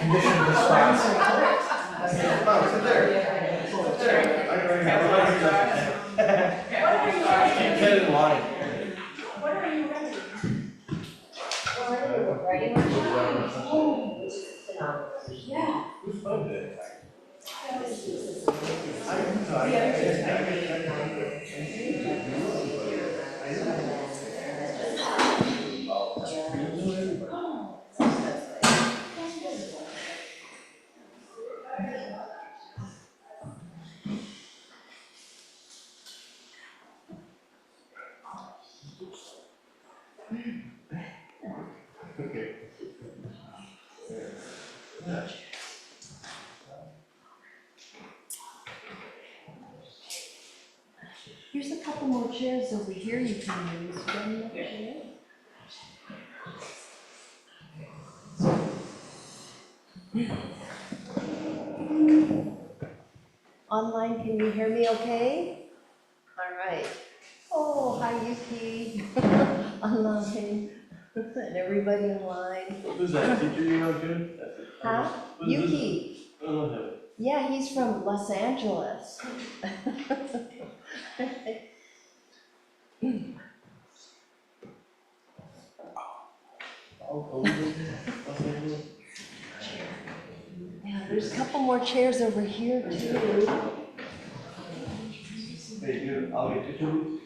Conditioned response. Get in line. What are you writing? Yeah. Who's funded it? Okay. Here's a couple more chairs over here you can use. One more chair. Online, can you hear me okay? All right. Oh, hi Yuki. Online. And everybody in line. Who's that teacher you know, June? Huh? Yuki. I don't know him. Yeah, he's from Los Angeles. Yeah, there's a couple more chairs over here too. Hey, dude, I'll get you.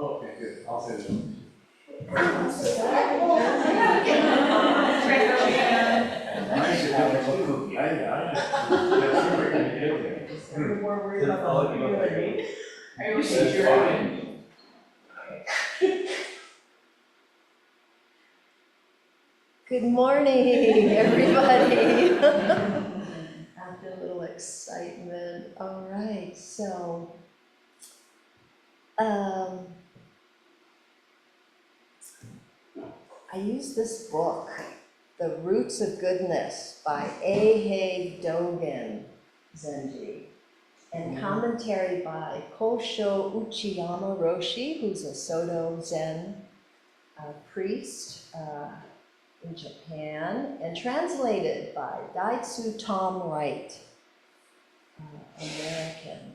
Okay, good. I'll send it. We're worried about the Are you sure? Good morning, everybody. After a little excitement. All right, so I use this book, The Roots of Goodness by Eihei Dogen Zenji, and commentary by Kosho Uchiyama Roshi, who's a Soto Zen priest in Japan, and translated by Daitsu Tom Wright, American.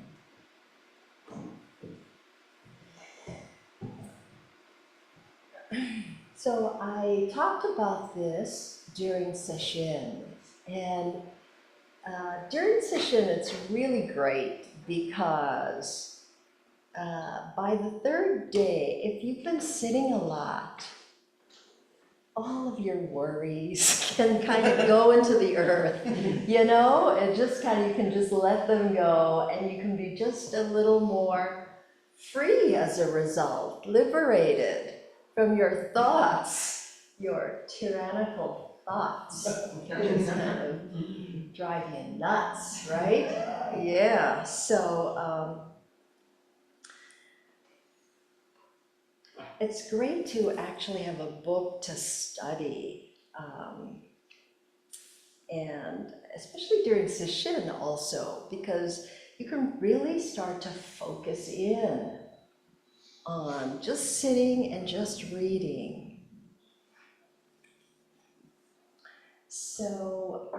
So I talked about this during sesshin, and during sesshin it's really great because by the third day, if you've been sitting a lot, all of your worries can kind of go into the earth, you know, and just kind of, you can just let them go, and you can be just a little more free as a result, liberated from your thoughts, your tyrannical thoughts, just kind of drive you nuts, right? Yeah, so it's great to actually have a book to study, and especially during sesshin also, because you can really start to focus in on just sitting and just reading. So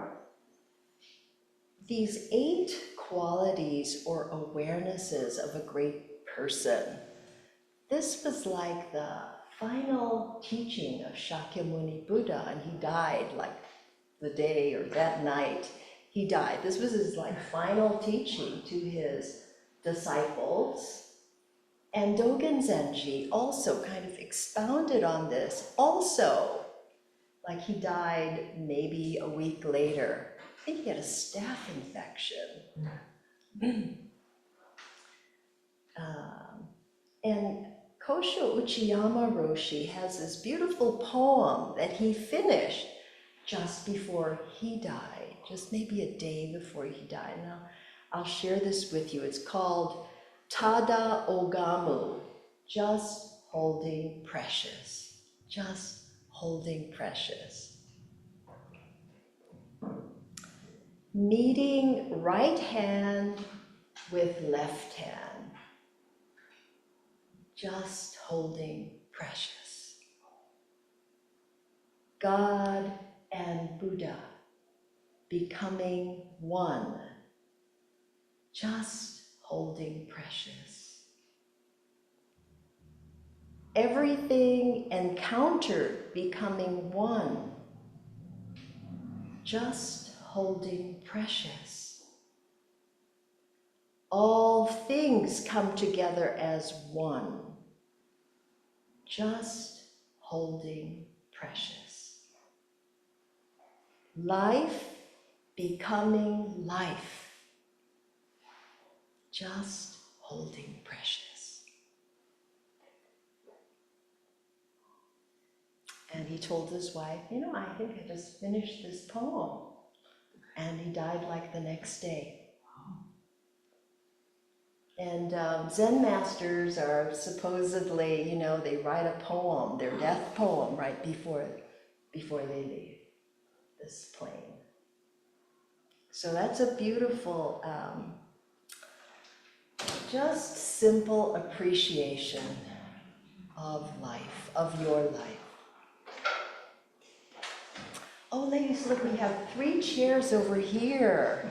these 8 qualities or awarenesses of a great person, this was like the final teaching of Shakyamuni Buddha, and he died like the day or that night he died. This was his like final teaching to his disciples. And Dogen Zenji also kind of expounded on this also, like he died maybe a week later. think he had a staph infection. And Kosho Uchiyama Roshi has this beautiful poem that he finished just before he died, just maybe a day before he died. Now, I'll share this with you. It's called Tada Ogamu, just holding precious, just holding precious. Meeting right hand with left hand, just holding precious. God and Buddha becoming one, just holding precious. Everything encountered becoming one, just holding precious. All things come together as one, just holding precious. Life becoming life, just holding precious. And he told his wife, I think I just finished this poem. And he died like the next day. And Zen masters are supposedly, they write a poem, their death poem, right before they leave this plane. So that's a beautiful, just simple appreciation of life, of your life. Oh, ladies, look, we have 3 chairs over here.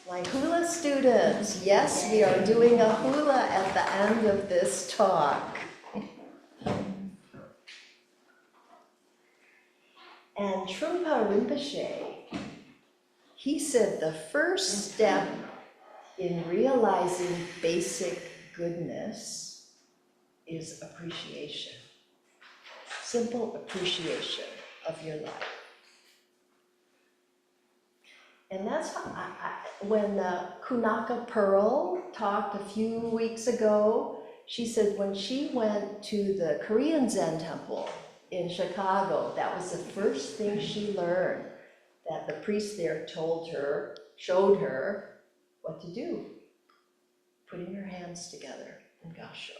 My hula students, yes, we are doing a hula at the end of this talk. And Trungpa Rinpoche, he said the first step in realizing basic goodness is appreciation. Simple appreciation of your life. And that's how when Kunaka Pearl talked a few weeks ago, she said when she went to the Korean Zen temple in Chicago, that was the first thing she learned, that the priest there showed her what to do, putting her hands together in Gassho.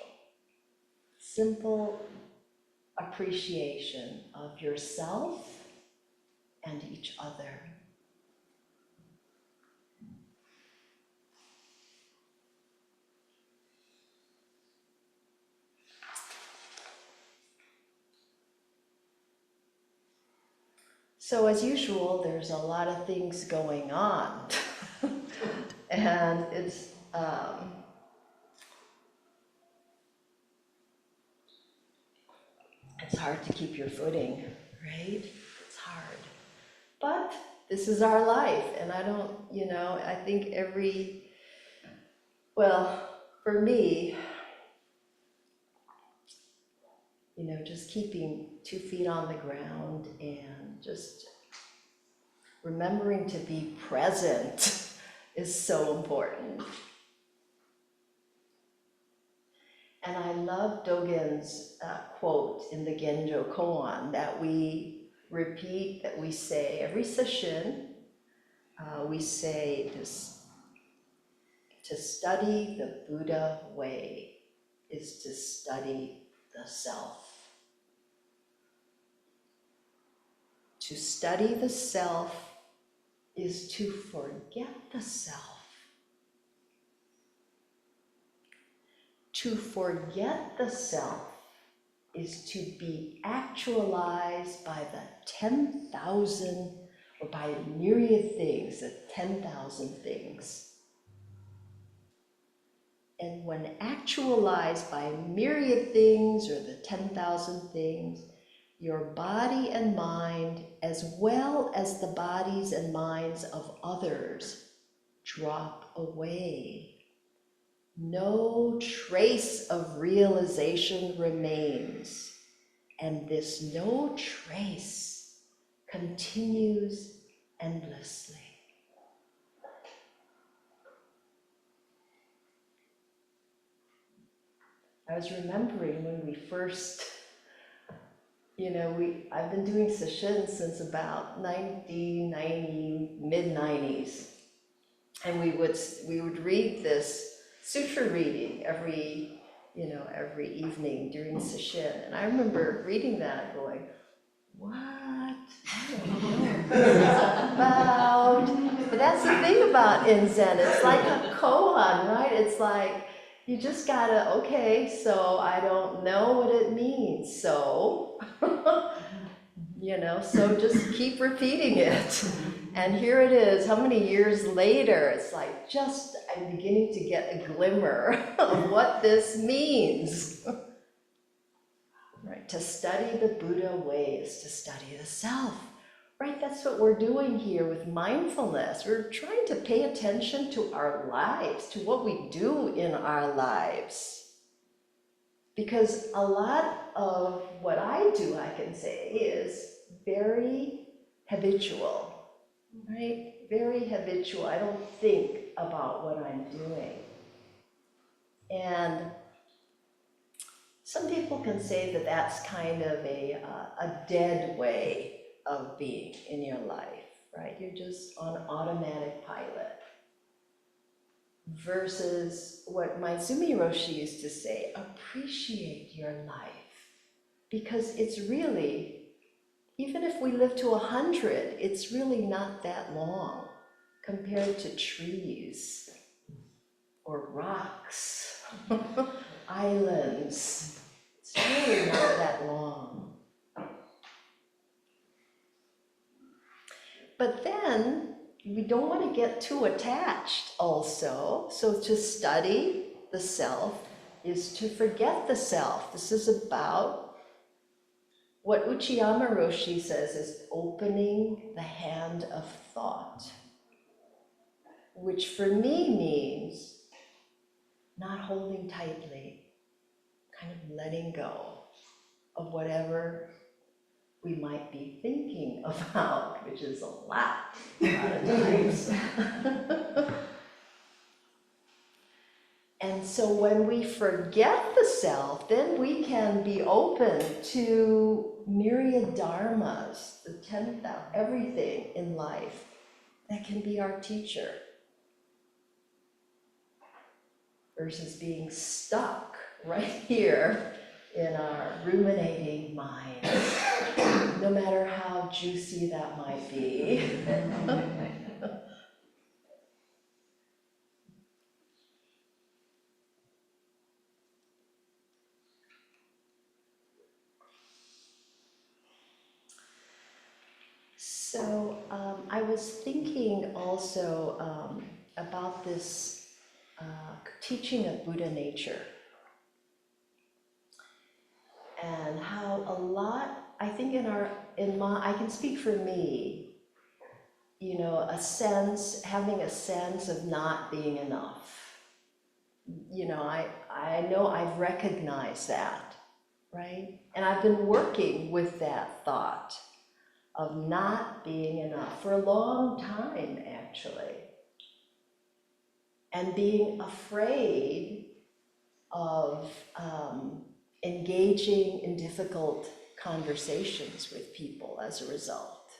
Simple appreciation of yourself and each other. So as usual, there's a lot of things going on. And it's hard to keep your footing, right? It's hard. But this is our life, and I don't, I think for me, just keeping 2 feet on the ground and just remembering to be present is so important. And I love Dogen's quote in the Genjo Koan that we repeat, that we say every session. We say this: to study the Buddha way is to study the self. To study the self is to forget the self. To forget the self is to be actualized by the 10,000, or by a myriad things, the 10,000 things. And when actualized by a myriad things, or the 10,000 things, your body and mind, as well as the bodies and minds of others, drop away. No trace of realization remains, and this no trace continues endlessly. I was remembering when we first, I've been doing sesshin since about 1990, mid-90s. And we would read this sutra reading every evening during sesshin. And I remember reading that and going, what? I don't know what this is about. But that's the thing about in Zen, it's like a koan, right? It's like, you just gotta, okay, so I don't know what it means, so, so just keep repeating it. And here it is, how many years later, it's like, I'm beginning to get a glimmer of what this means. Right, to study the Buddha way is to study the self. Right, that's what we're doing here with mindfulness. We're trying to pay attention to our lives, to what we do in our lives. Because a lot of what I do, I can say, is very habitual, right? Very habitual. I don't think about what I'm doing. And some people can say that that's kind of a dead way of being in your life, right? You're just on automatic pilot. Versus what my Zumi Roshi used to say, appreciate your life. Because it's really, even if we live to 100, it's really not that long compared to trees or rocks, islands. It's really not that long. But then, we don't want to get too attached also. So to study the self is to forget the self. This is about what Uchiyama Roshi says is opening the hand of thought, which for me means not holding tightly, kind of letting go of whatever we might be thinking about, which is a lot of times. And so when we forget the self, then we can be open to myriad dharmas, the 10,000, everything in life that can be our teacher, versus being stuck right here in our ruminating minds, no matter how juicy that might be. So I was thinking also about this teaching of Buddha nature, and how a lot, I think I can speak for me, having a sense of not being enough. I know I've recognized that, right? And I've been working with that thought of not being enough for a long time, actually. And being afraid of engaging in difficult conversations with people as a result,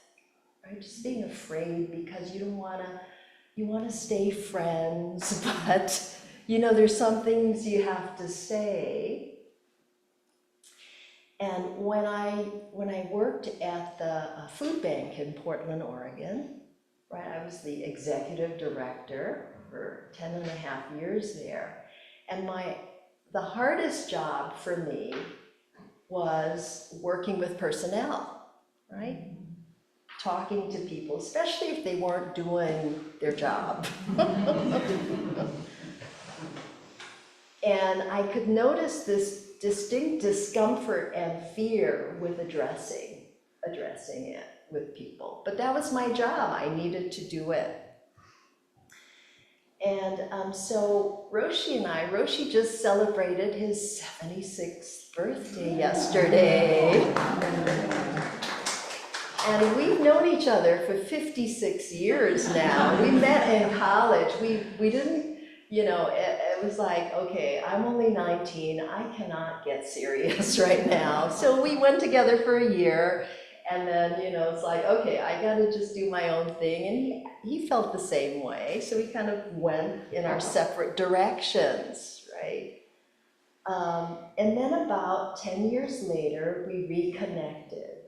right? Just being afraid because you want to stay friends, but there's some things you have to say. And when I worked at the food bank in Portland, Oregon, right, I was the executive director for 10 and a half years there. And the hardest job for me was working with personnel, right? Talking to people, especially if they weren't doing their job. And I could notice this distinct discomfort and fear with addressing it with people. But that was my job, I needed to do it. And so Roshi just celebrated his 76th birthday yesterday. And we've known each other for 56 years now. We met in college. We didn't, it was like, okay, I'm only 19. I cannot get serious right now. So we went together for a year. And then, it's like, okay, I gotta just do my own thing. And he felt the same way. So we kind of went in our separate directions, right? And then about 10 years later, we reconnected.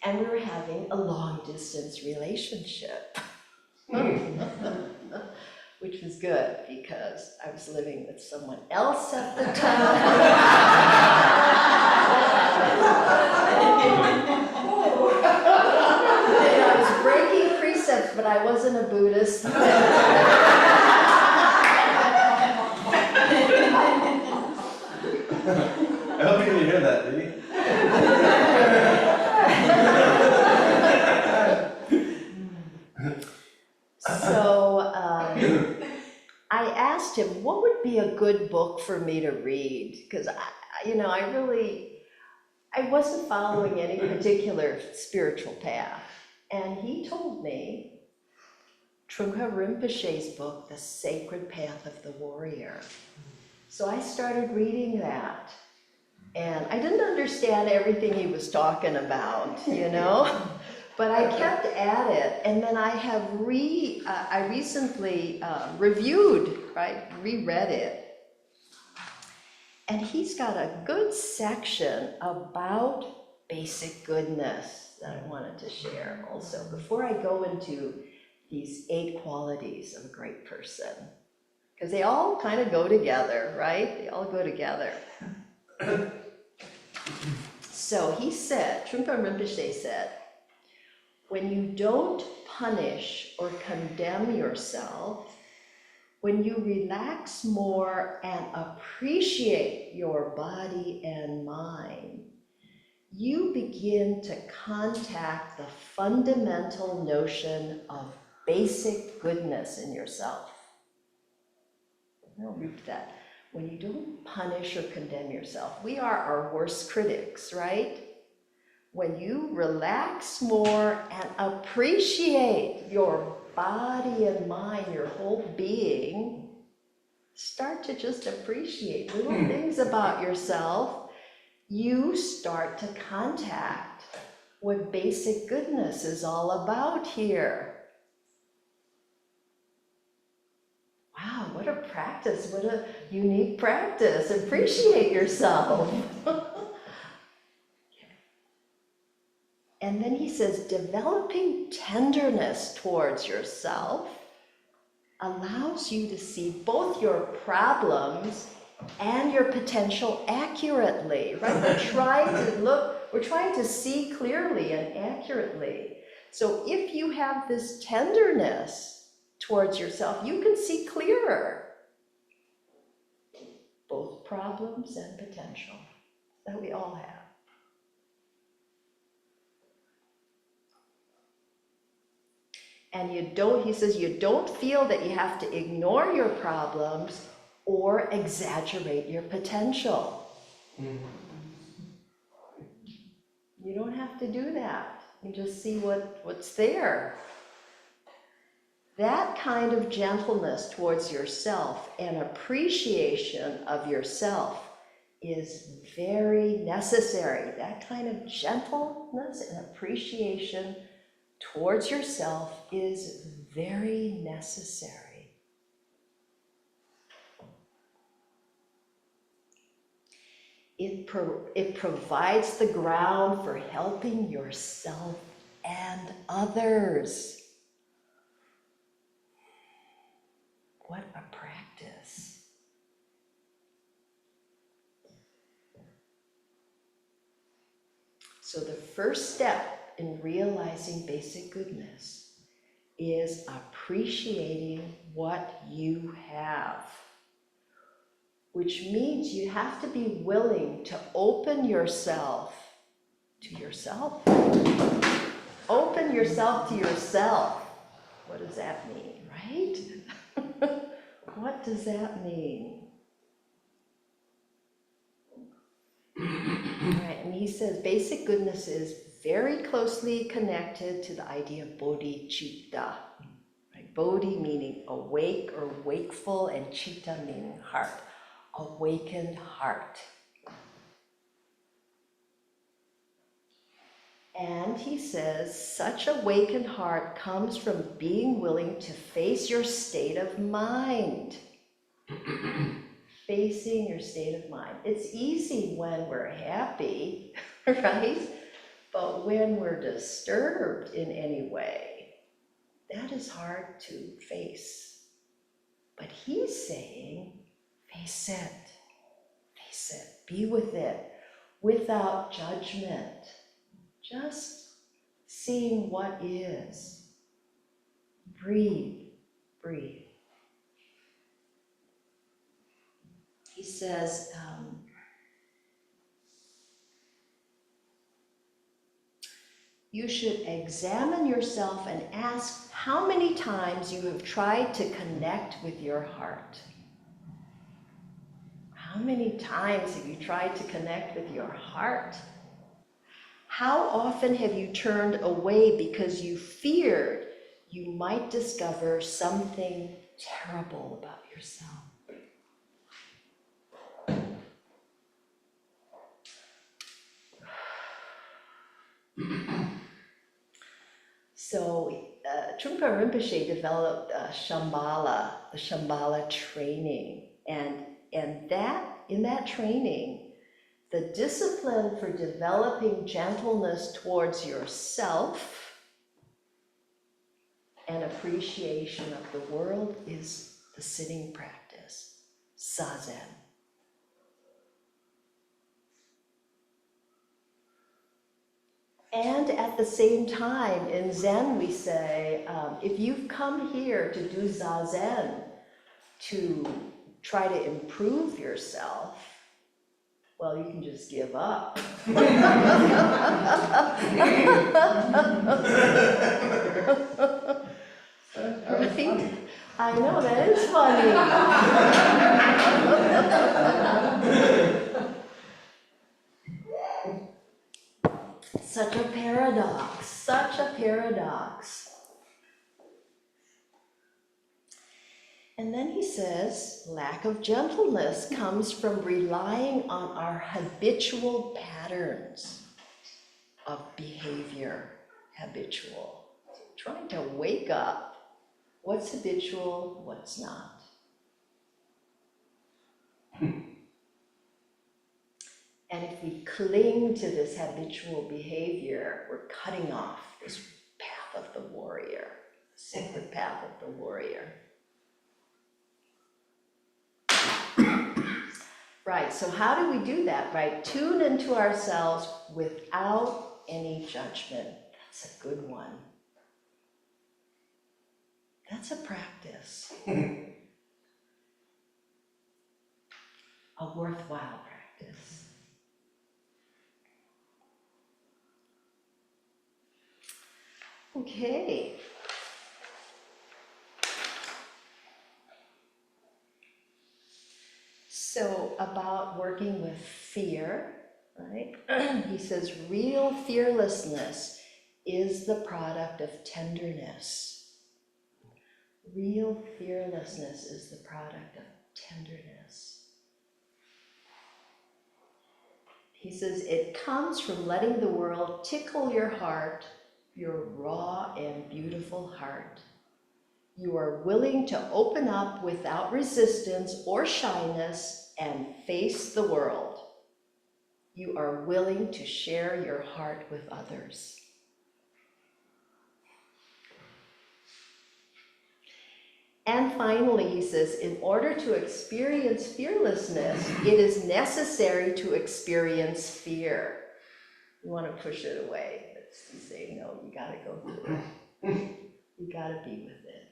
And we were having a long distance relationship. Which was good because I was living with someone else at the time. I was breaking precepts, but I wasn't a Buddhist. I hope you didn't hear that, did you? So I asked him, what would be a good book for me to read? Because I wasn't following any particular spiritual path. And he told me Trungpa Rinpoche's book, The Sacred Path of the Warrior. So I started reading that. And I didn't understand everything he was talking about, but I kept at it. And then I recently reread it. And he's got a good section about basic goodness that I wanted to share also, before I go into these 8 qualities of a great person. Because they all kind of go together, right? They all go together. So he said, Trungpa Rinpoche said, when you don't punish or condemn yourself, when you relax more and appreciate your body and mind, you begin to contact the fundamental notion of basic goodness in yourself. I'll repeat that. When you don't punish or condemn yourself, we are our worst critics, right? When you relax more and appreciate your body and mind, your whole being, start to just appreciate little things about yourself, you start to contact what basic goodness is all about here. Wow, what a practice, what a unique practice. Appreciate yourself. And then he says, developing tenderness towards yourself allows you to see both your problems and your potential accurately, right? We're trying to see clearly and accurately. So if you have this tenderness towards yourself, you can see clearer both problems and potential that we all have. And he says, you don't feel that you have to ignore your problems or exaggerate your potential. You don't have to do that. You just see what's there. That kind of gentleness towards yourself and appreciation of yourself is very necessary. That kind of gentleness and appreciation towards yourself is very necessary. It provides the ground for helping yourself and others. What a practice. So the first step in realizing basic goodness is appreciating what you have, which means you have to be willing to open yourself to yourself. Open yourself to yourself. What does that mean, right? What does that mean? Right, and he says basic goodness is very closely connected to the idea of bodhicitta. Right? Bodhi meaning awake or wakeful, and citta meaning heart. Awakened heart. And he says, such awakened heart comes from being willing to face your state of mind. Facing your state of mind. It's easy when we're happy, right? But when we're disturbed in any way, that is hard to face. But he's saying, face it, be with it, without judgment. Just seeing what is. Breathe. He says, you should examine yourself and ask how many times you have tried to connect with your heart. How many times have you tried to connect with your heart? How often have you turned away because you feared you might discover something terrible about yourself? So Trungpa Rinpoche developed Shambhala, the Shambhala training, and that in that training, the discipline for developing gentleness towards yourself and appreciation of the world is the sitting practice, zazen. And at the same time, in Zen we say, if you've come here to do zazen, to try to improve yourself, well, you can just give up. Right? I know, that is funny. Such a paradox, such a paradox. And then he says, lack of gentleness comes from relying on our habitual patterns of behavior, habitual. Trying to wake up what's habitual, what's not. And if we cling to this habitual behavior, we're cutting off this path of the warrior, the sacred path of the warrior. Right, so how do we do that, right? Tune into ourselves without any judgment. That's a good one. That's a practice. A worthwhile practice. Okay. So about working with fear, right? He says real fearlessness is the product of tenderness. Real fearlessness is the product of tenderness. He says it comes from letting the world tickle your heart, your raw and beautiful heart. You are willing to open up without resistance or shyness and face the world. You are willing to share your heart with others. And finally, he says, in order to experience fearlessness, it is necessary to experience fear. You want to push it away. It's to say, no, you got to go through it. You got to be with it.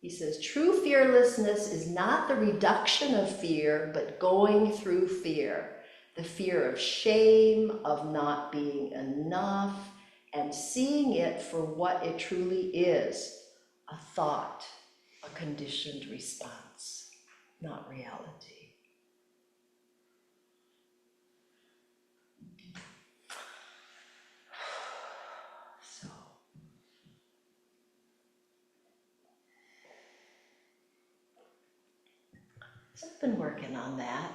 He says, true fearlessness is not the reduction of fear, but going through fear. The fear of shame, of not being enough, and seeing it for what it truly is, a thought, a conditioned response. not reality. So I've been working on that.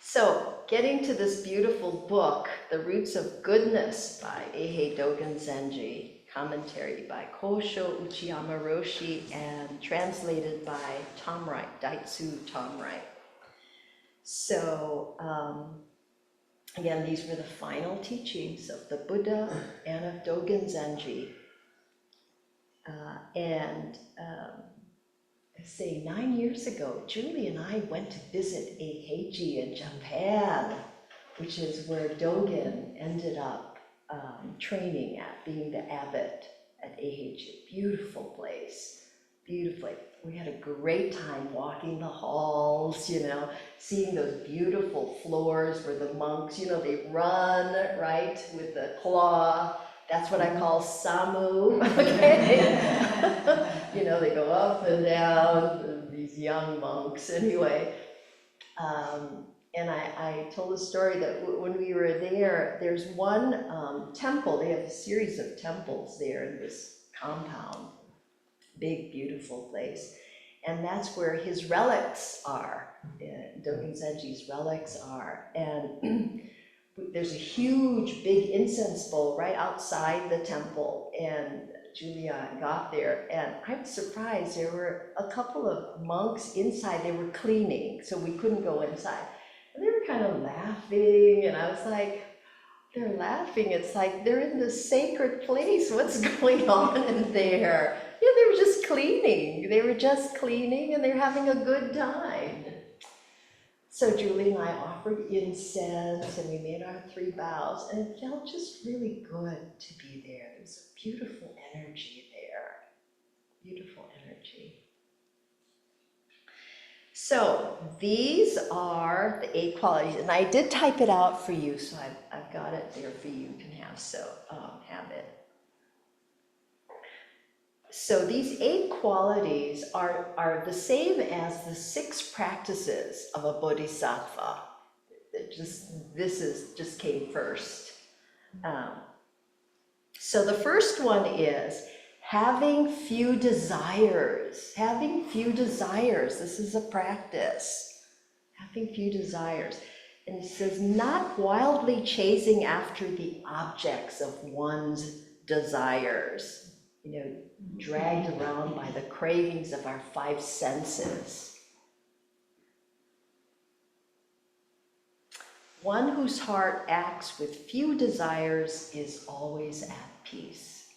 So, getting to this beautiful book, The Roots of Goodness by Eihei Dogen Zenji, commentary by Kosho Uchiyama Roshi, and translated by Tom Wright, Daitsu Tom Wright. So, again, these were the final teachings of the Buddha and of Dogen Zenji. Say 9 years ago, Julie and I went to visit Eiheiji in Japan, which is where Dogen ended up training at, being the abbot at Eiheiji. Beautiful place, beautiful. We had a great time walking the halls, you know, seeing those beautiful floors where the monks, you know, they run, right, with the claw. That's what I call Samu, okay? You know, they go up and down, these young monks, anyway. And I told a story that when we were there, there's one temple, they have a series of temples there in this compound, big, beautiful place. And that's where his relics are, Dogen Zenji's relics are. And there's a huge, big incense bowl right outside the temple, and Julia got there, and I was surprised. There were a couple of monks inside. They were cleaning, so we couldn't go inside. And they were kind of laughing, and I was like, they're laughing. It's like they're in this sacred place. What's going on in there? Yeah, they were just cleaning. They were just cleaning, and they're having a good time. So Julie and I offered incense, and we made our 3 vows, and it felt just really good to be there. There was a beautiful energy there, beautiful energy. So these are the 8 qualities, and I did type it out for you, so I've got it there for you. You can have it. So these 8 qualities are the same as the 6 practices of a bodhisattva. This just came first. So the first one is having few desires. Having few desires. This is a practice. Having few desires. And it says, not wildly chasing after the objects of one's desires. You know, dragged around by the cravings of our 5 senses. One whose heart acts with few desires is always at peace.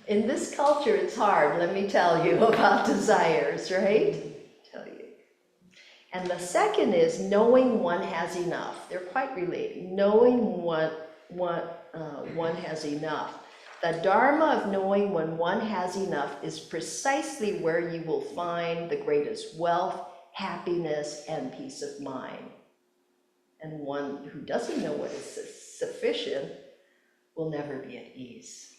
In this culture, it's hard, let me tell you, about desires, right? And the second is knowing one has enough. They're quite related. Knowing one has enough. The dharma of knowing when one has enough is precisely where you will find the greatest wealth, happiness, and peace of mind. And one who doesn't know what is sufficient will never be at ease.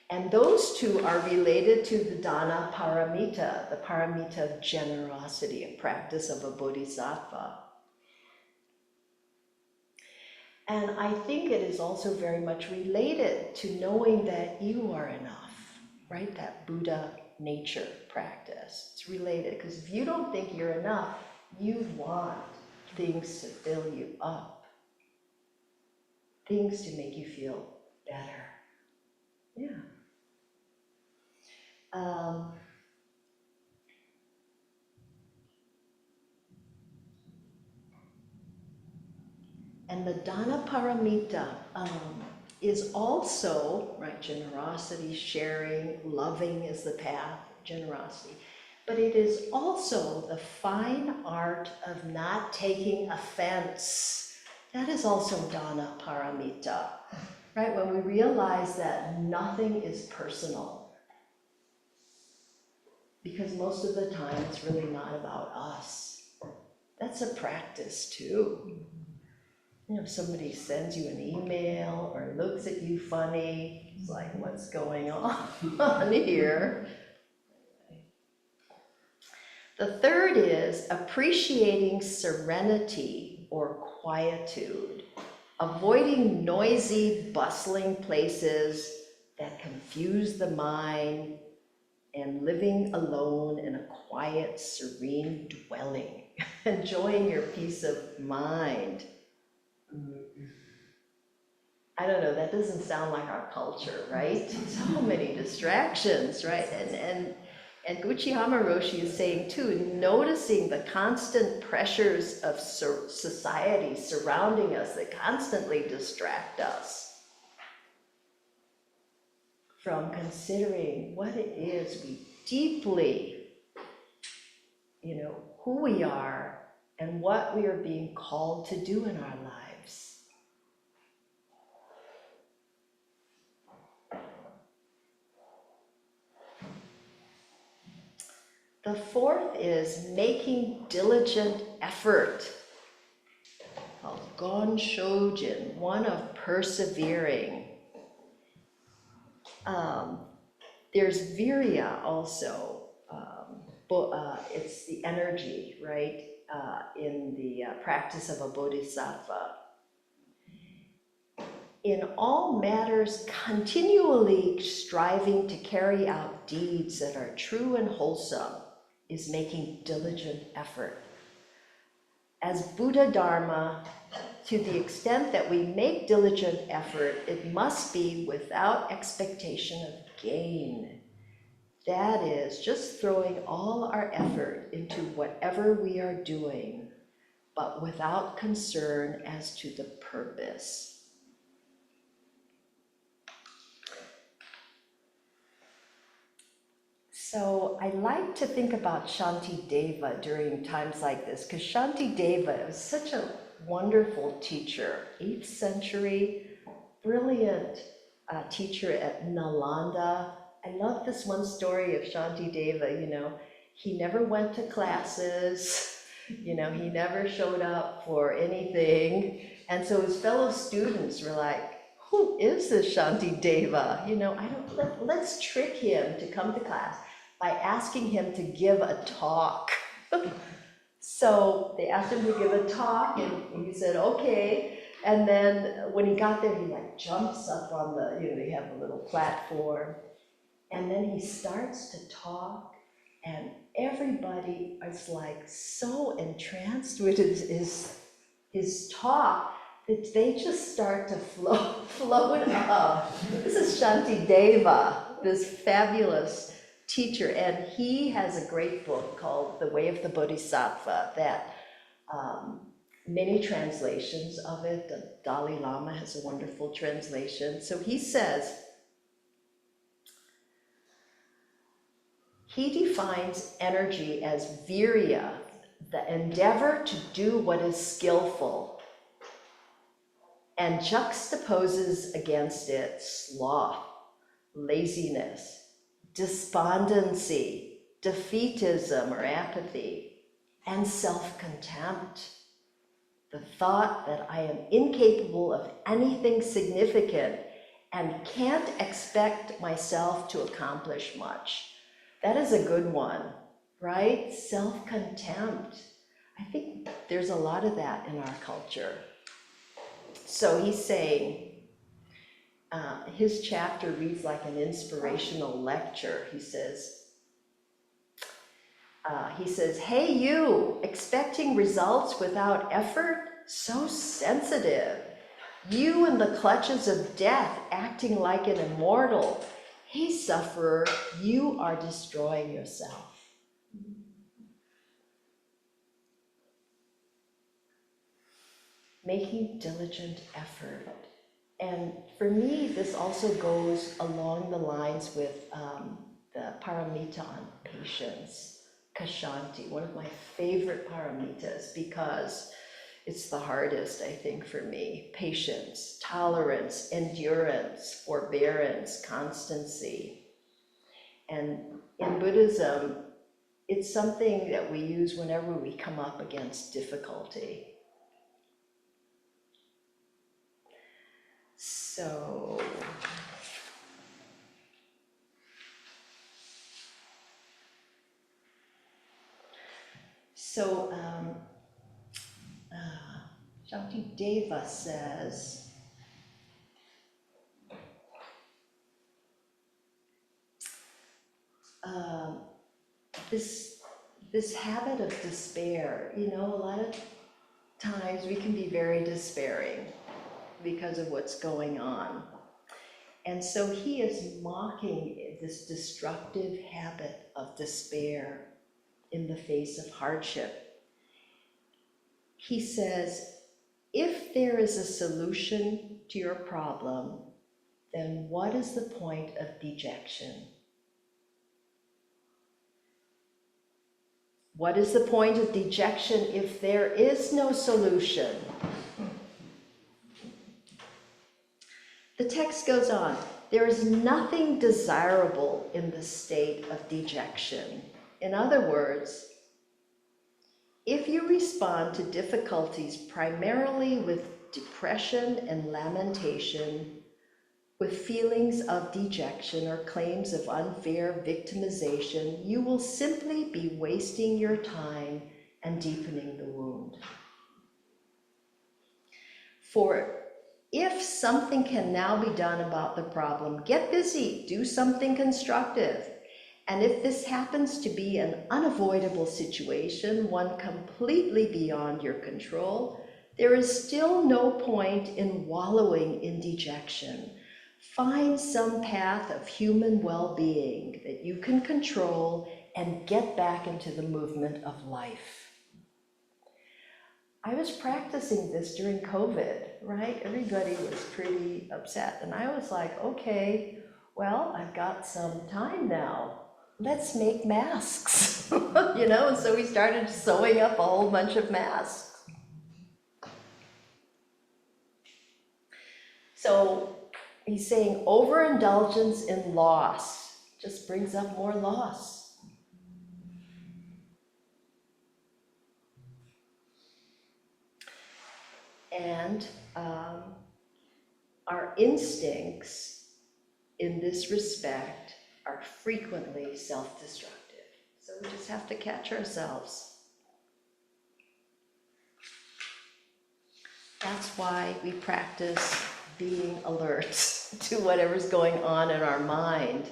And those 2 are related to the dana paramita, the paramita of generosity, a practice of a bodhisattva. And I think it is also very much related to knowing that you are enough, right? That Buddha nature practice. It's related, because if you don't think you're enough, you want things to fill you up, things to make you feel better. Yeah. And the dana paramita is also, right, generosity, sharing, loving is the path, generosity. But it is also the fine art of not taking offense. That is also dana paramita, right? When we realize that nothing is personal. Because most of the time it's really not about us. That's a practice too. You know, if somebody sends you an email or looks at you funny, it's like, what's going on here? The third is appreciating serenity or quietude, avoiding noisy, bustling places that confuse the mind, and living alone in a quiet, serene dwelling, enjoying your peace of mind. I don't know, that doesn't sound like our culture, right? So many distractions, right? And Guchihama Roshi is saying too, noticing the constant pressures of society surrounding us that constantly distract us from considering what it is we deeply, you know, who we are and what we are being called to do in our lives. The fourth is making diligent effort. Gon Shojin, one of persevering. There's virya also. It's the energy, right, in the practice of a bodhisattva. In all matters, continually striving to carry out deeds that are true and wholesome is making diligent effort. As Buddha Dharma, to the extent that we make diligent effort, it must be without expectation of gain. That is, just throwing all our effort into whatever we are doing, but without concern as to the purpose. So I like to think about Shanti Deva during times like this, because Shanti Deva was such a wonderful teacher, 8th century, brilliant teacher at Nalanda. I love this one story of Shanti Deva, you know, he never went to classes, you know, he never showed up for anything. And so his fellow students were like, who is this Shanti Deva? You know, let's trick him to come to class by asking him to give a talk. So they asked him to give a talk and he said, okay. And then when he got there, he like jumps up on the, you know, they have a little platform. And then he starts to talk and everybody is like so entranced with his talk that they just start to float up. This is Shanti Deva, this fabulous teacher, and he has a great book called The Way of the Bodhisattva that many translations of it. The Dalai Lama has a wonderful translation. So he says, he defines energy as virya, the endeavor to do what is skillful, and juxtaposes against it sloth, laziness, despondency, defeatism or apathy, and self-contempt. The thought that I am incapable of anything significant and can't expect myself to accomplish much. That is a good one, right? Self-contempt. I think there's a lot of that in our culture. So he's saying, his chapter reads like an inspirational lecture. He says, hey you, expecting results without effort? So sensitive. You in the clutches of death, acting like an immortal. Hey sufferer, you are destroying yourself. Making diligent effort. And for me, this also goes along the lines with the paramita on patience, Kashanti, one of my favorite paramitas because it's the hardest, I think, for me. Patience, tolerance, endurance, forbearance, constancy. And in Buddhism, it's something that we use whenever we come up against difficulty. So, Shantideva says, this habit of despair, you know, a lot of times we can be very despairing because of what's going on. And so he is mocking this destructive habit of despair in the face of hardship. He says, if there is a solution to your problem, then what is the point of dejection? What is the point of dejection if there is no solution? The text goes on, there is nothing desirable in the state of dejection. In other words, if you respond to difficulties primarily with depression and lamentation, with feelings of dejection or claims of unfair victimization, you will simply be wasting your time and deepening the wound. For if something can now be done about the problem, get busy, do something constructive. And if this happens to be an unavoidable situation, one completely beyond your control, there is still no point in wallowing in dejection. Find some path of human well-being that you can control and get back into the movement of life. I was practicing this during COVID, right? Everybody was pretty upset. And I was like, okay, well, I've got some time now. Let's make masks, you know? And so we started sewing up a whole bunch of masks. So he's saying overindulgence in loss just brings up more loss. And our instincts in this respect are frequently self-destructive. So we just have to catch ourselves. That's why we practice being alert to whatever's going on in our mind.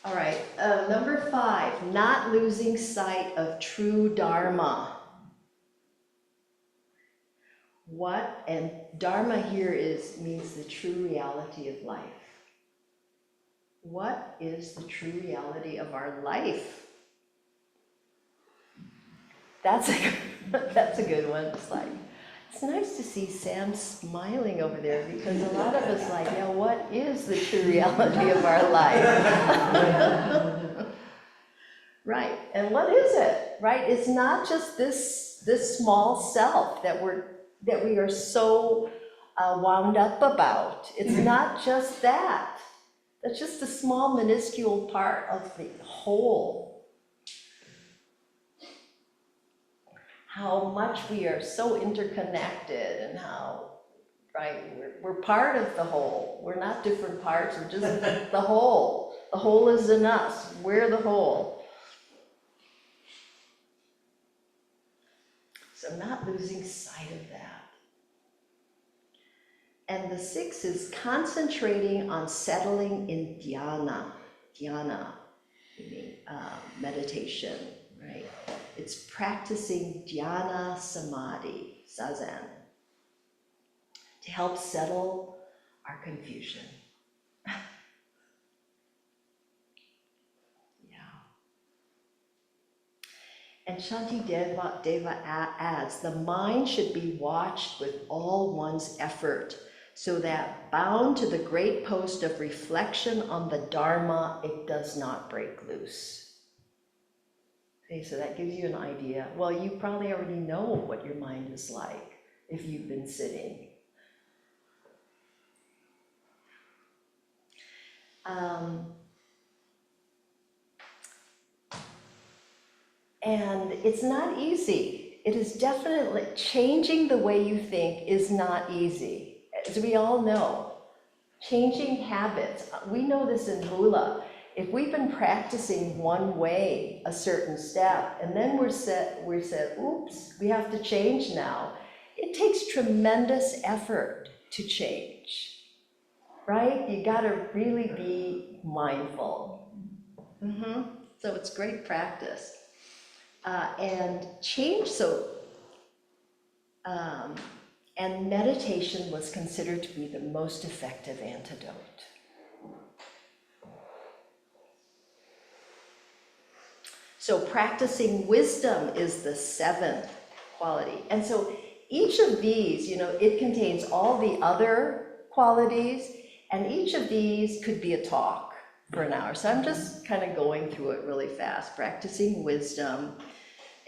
All right, number 5, not losing sight of true Dharma. What, and Dharma here means the true reality of life. What is the true reality of our life? That's a good one. It's like, it's nice to see Sam smiling over there because a lot of us like, yeah, what is the true reality of our life? Right, and what is it, right? It's not just this small self that we are so wound up about. It's not just that. That's just a small, minuscule part of the whole. How much we are so interconnected and how, right, we're part of the whole. We're not different parts, we're just the whole. The whole is in us, we're the whole. So not losing sight of that. And the 6 is concentrating on settling in dhyana. Dhyana, meaning meditation, right? It's practicing dhyana samadhi, zazen, to help settle our confusion. And Shantideva adds, the mind should be watched with all one's effort, so that bound to the great post of reflection on the Dharma, it does not break loose. Okay, so that gives you an idea. Well, you probably already know what your mind is like if you've been sitting. And it's not easy. It is definitely, changing the way you think is not easy, as we all know. Changing habits, we know this in hula. If we've been practicing one way, a certain step, and then we're said, oops, we have to change now. It takes tremendous effort to change, right? You gotta really be mindful. So it's great practice. And change, and meditation was considered to be the most effective antidote. So practicing wisdom is the seventh quality. And so each of these, it contains all the other qualities, and each of these could be a talk for an hour. So I'm just kind of going through it really fast, practicing wisdom.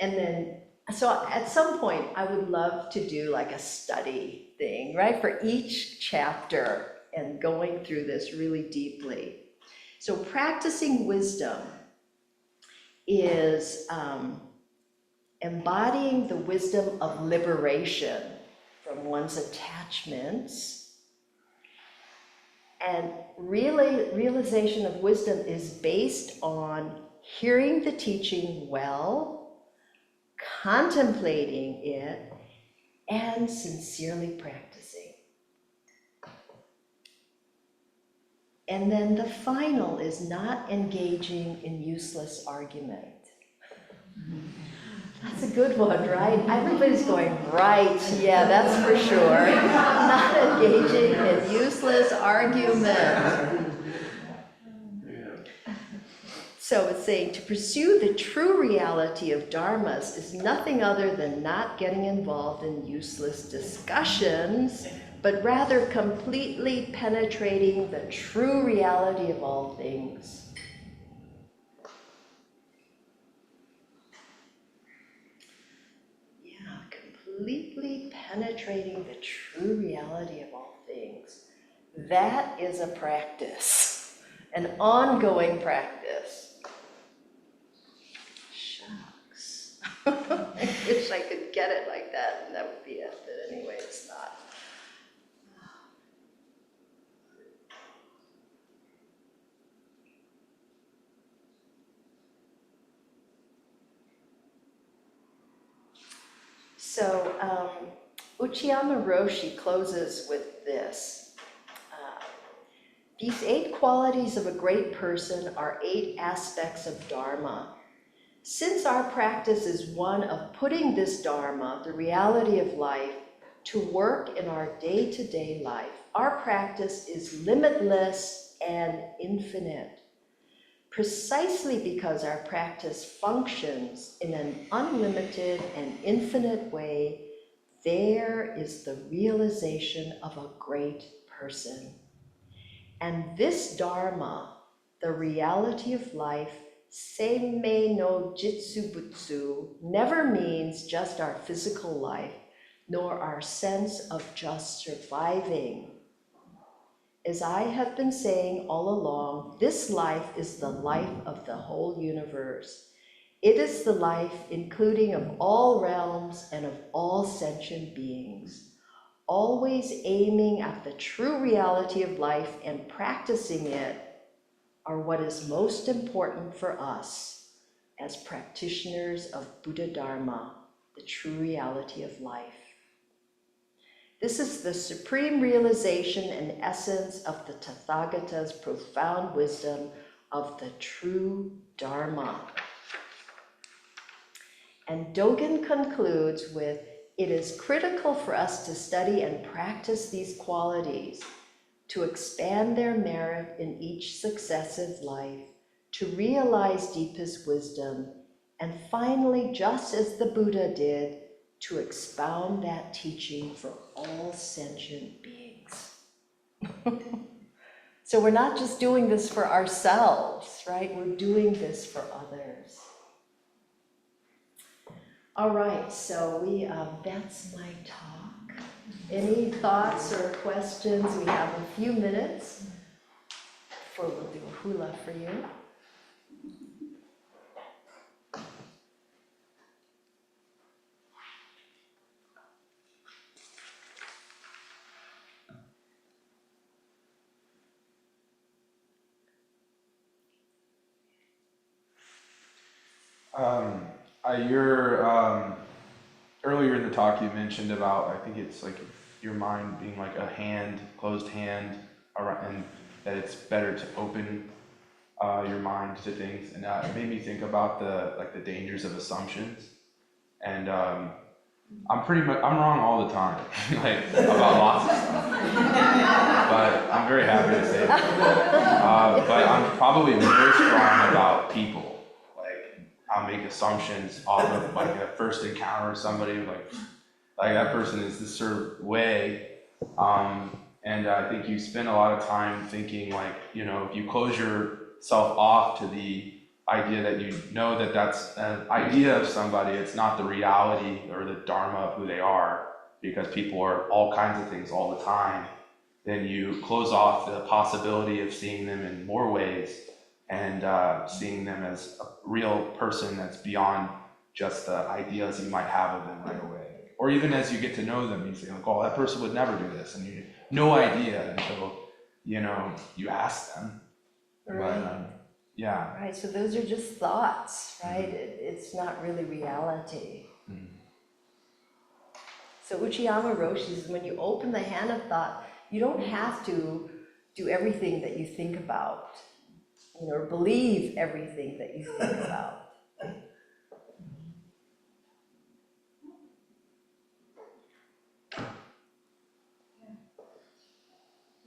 And then, so at some point, I would love to do like a study thing, right? For each chapter and going through this really deeply. So practicing wisdom is embodying the wisdom of liberation from one's attachments. And realization of wisdom is based on hearing the teaching well, contemplating it, and sincerely practicing. And then the final is not engaging in useless argument. That's a good one, right? Everybody's going, right, yeah, that's for sure. Not engaging in useless argument. So it's saying to pursue the true reality of dharmas is nothing other than not getting involved in useless discussions, but rather completely penetrating the true reality of all things. Completely penetrating the true reality of all things. That is a practice, an ongoing practice. Shucks. I wish I could get it like that, and that would be it, but anyway, it's not. So Uchiyama Roshi closes with this. These 8 qualities of a great person are 8 aspects of Dharma. Since our practice is one of putting this Dharma, the reality of life, to work in our day-to-day life, our practice is limitless and infinite. Precisely because our practice functions in an unlimited and infinite way, there is the realization of a great person. And this Dharma, the reality of life, seimei no jitsubutsu, never means just our physical life, nor our sense of just surviving. As I have been saying all along, this life is the life of the whole universe. It is the life including of all realms and of all sentient beings, always aiming at the true reality of life and practicing it are what is most important for us as practitioners of Buddha Dharma, the true reality of life. This is the supreme realization and essence of the Tathagata's profound wisdom of the true Dharma. And Dogen concludes with, it is critical for us to study and practice these qualities, to expand their merit in each successive life, to realize deepest wisdom, and finally, just as the Buddha did, to expound that teaching for all sentient beings. So we're not just doing this for ourselves, right? We're doing this for others. All right, so that's my talk. Any thoughts or questions? We have a few minutes before we'll do a hula for you. Earlier in the talk you mentioned about, I think it's like your mind being like a hand, closed hand, and that it's better to open your mind to things, and it made me think about the dangers of assumptions, and I'm wrong all the time, like about lots of stuff, but I'm very happy to say that. But I'm probably most wrong about people. Like I'll make assumptions off of like a first encounter with somebody, like that person is this certain way, and I think you spend a lot of time thinking like, if you close yourself off to the idea that that's an idea of somebody, it's not the reality or the dharma of who they are, because people are all kinds of things all the time, then you close off the possibility of seeing them in more ways and seeing them as a real person that's beyond just the ideas you might have of them right away. Or even as you get to know them, you say like, oh, that person would never do this, and you have no idea until you ask them. Right. But yeah. Right, so those are just thoughts, right? It's not really reality. Mm-hmm. So Uchiyama Roshi says, when you open the hand of thought, you don't have to do everything that you think about, or believe everything that you think about.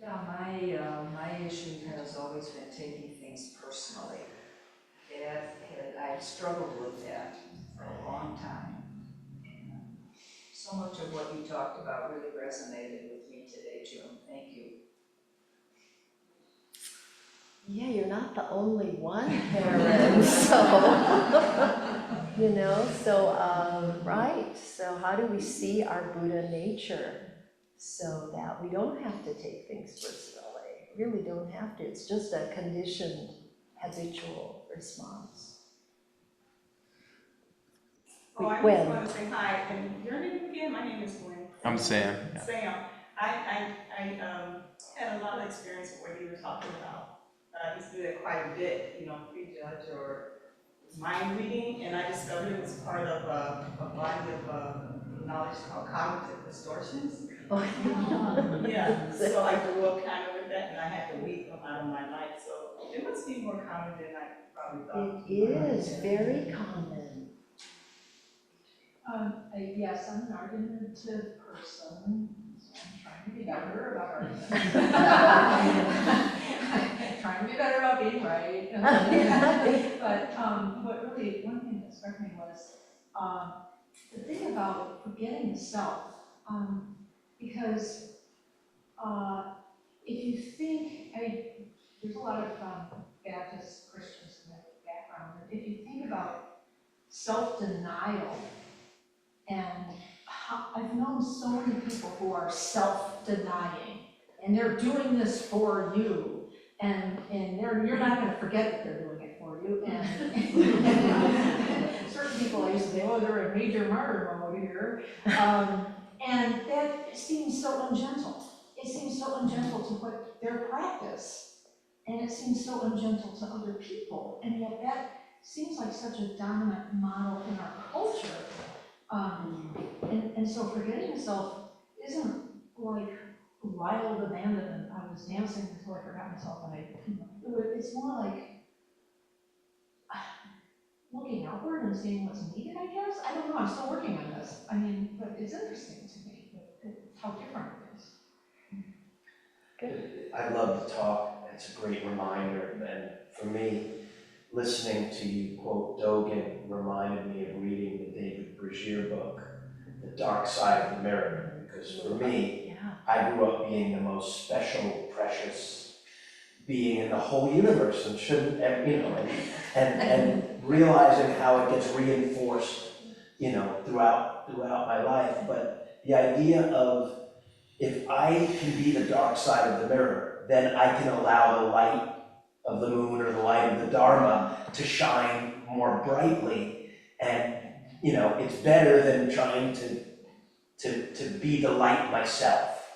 Yeah, my issue has always been taking things personally. I've struggled with that for a long time. So much of what you talked about really resonated with me today, June. Thank you. Yeah, you're not the only one, Karen, so, right. So how do we see our Buddha nature so that we don't have to take things personally? Really don't have to. It's just a conditioned, habitual response. Oh, I Gwen. just want to say hi, and your name again? My name is Gwen. I'm Sam. Yeah. Sam. I had a lot of experience with what you were talking about. I used to do that quite a bit, prejudge or mind reading, and I discovered it was part of a body of knowledge called cognitive distortions. Oh, Yeah, so I grew up kind of with that, and I had to weed them out of my life, so it must be more common than I probably thought. It is very common. Yes, I'm an argumentative person, so I'm trying to be better about arguments. Trying to be better about being right. But what really, one thing that struck me was the thing about forgetting the self. Because if you think, there's a lot of Baptist Christians in the background, and if you think about self-denial, and I've known so many people who are self-denying, and they're doing this for you, and you're not going to forget that they're doing it for you. And certain people, I used to say, oh, they're in major martyr mode here, and that seems so ungentle. It seems so ungentle to what their practice, and it seems so ungentle to other people, and yet that seems like such a dominant model in our culture. And so forgetting yourself isn't like wild abandonment. I was dancing until I forgot myself, and it's more like looking outward and seeing what's needed, I guess. I don't know, I'm still working on this. But it's interesting to me how different it is. Good. I love the talk. It's a great reminder. And for me, listening to you quote Dogen reminded me of reading the David Brashear book, The Dark Side of the Mirror. Because for me, I grew up being the most special, precious being in the whole universe, and shouldn't, and realizing how it gets reinforced, throughout my life. But the idea of, if I can be the dark side of the mirror, then I can allow the light of the moon or the light of the Dharma to shine more brightly. And, it's better than trying to be the light myself,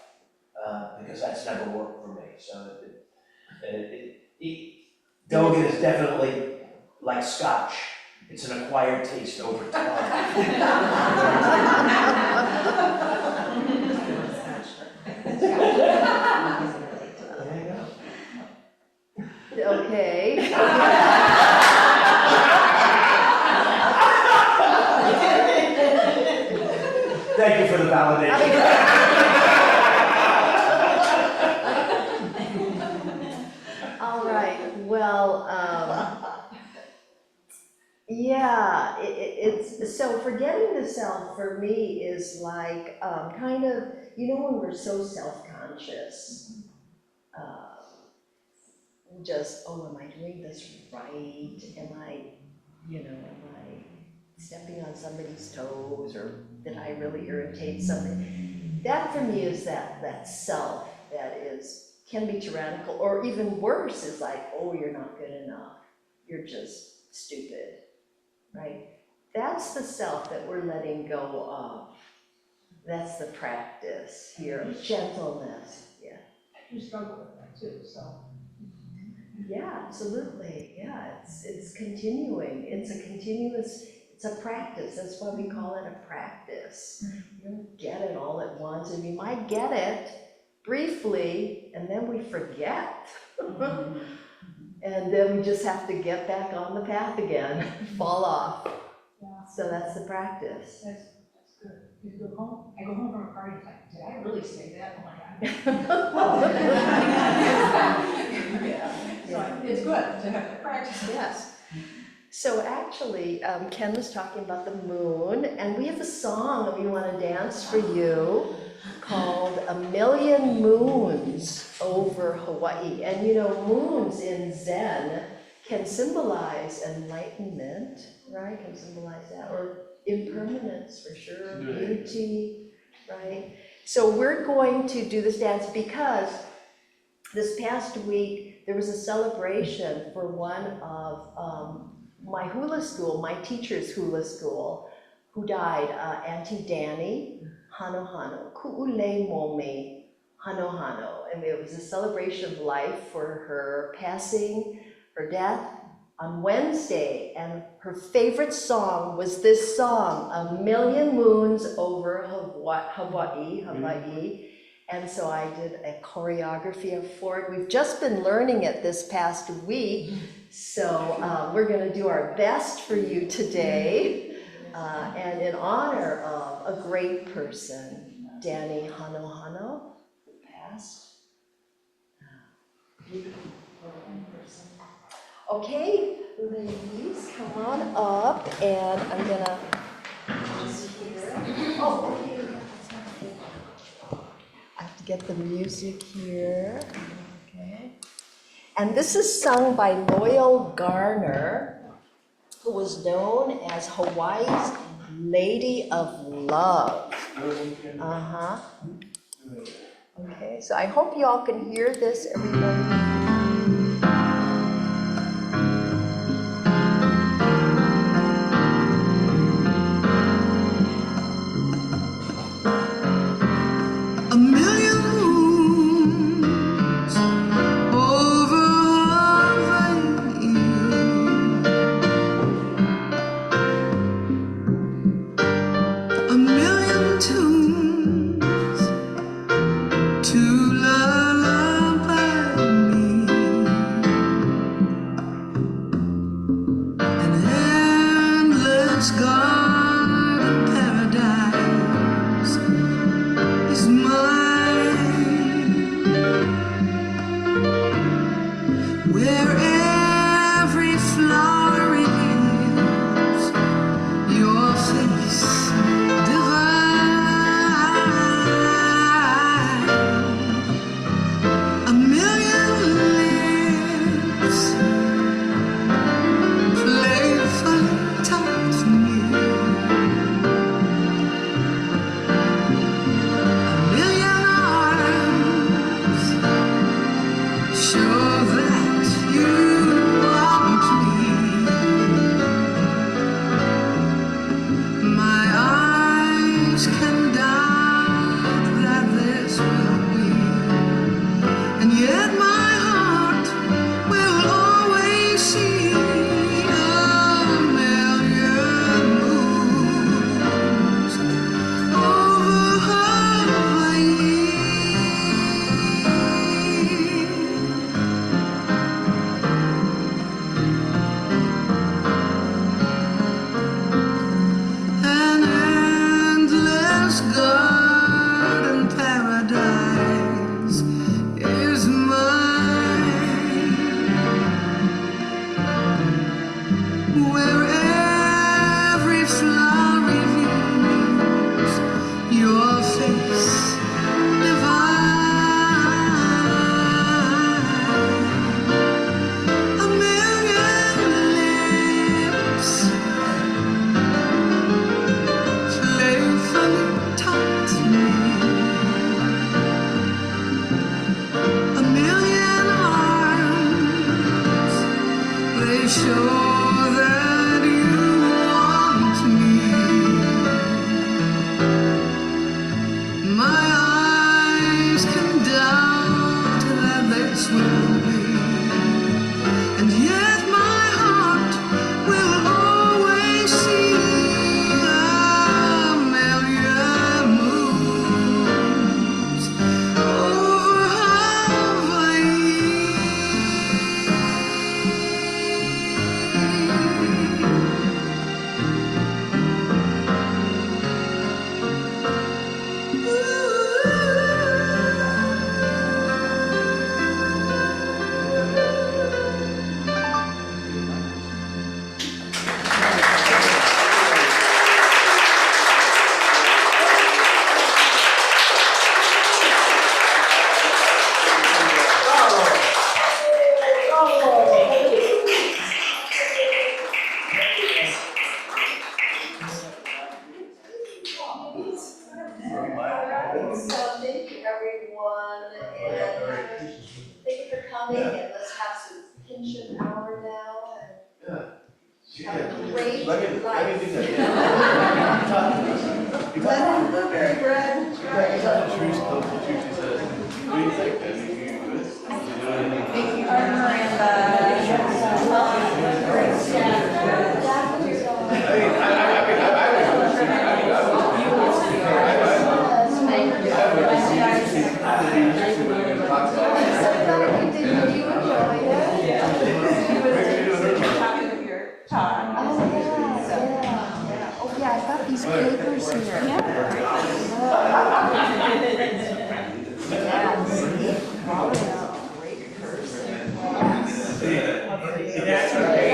because that's never worked for me. So Dogen is definitely like scotch. It's an acquired taste over time. Okay. Thank you for the validation. All right, well, yeah, it's, so forgetting the self for me is like, kind of, you know, when we're so self-conscious, just, oh, am I doing this right? Am I, you know, am I stepping on somebody's toes, or did I really irritate somebody? That for me is that self that can be tyrannical, or even worse is like, oh, you're not good enough. You're just stupid, right? That's the self that we're letting go of. That's the practice here of gentleness, yeah. You struggle with that too, so. Yeah, absolutely, yeah, it's continuing, it's a practice, that's why we call it a practice. You don't get it all at once, and you might get it briefly, and then we forget. And then we just have to get back on the path again, fall off. Yeah. So that's the practice. That's good. You go home, I go home from a party, it's like, did I really say that? Oh my God. So it's good to have to practice. Yes. So actually, Ken was talking about the moon, and we have a song that we want to dance for you called A Million Moons Over Hawaii. And you know, moons in Zen can symbolize enlightenment, right? Can symbolize that, or impermanence for sure, beauty, right? So we're going to do this dance because this past week there was a celebration for one of my hula school, my teacher's hula school, who died, Auntie Danny Hano, Ku'ule Momi Hano. And it was a celebration of life for her passing, her death on Wednesday. And her favorite song was this song, A Million Moons Over Hawaii. And so I did a choreography for it. We've just been learning it this past week. So we're gonna do our best for you today. And in honor of a great person, Danny Hano, who passed. Beautiful person. Okay, ladies, come on up, and I'm gonna just here. Oh, okay. I have to get the music here. Okay. And this is sung by Loyal Garner, who was known as Hawaii's Lady of Love. Okay, so I hope you all can hear this, everybody. A million moons over Hawaii. A million tunes to lullaby me. Great person. That's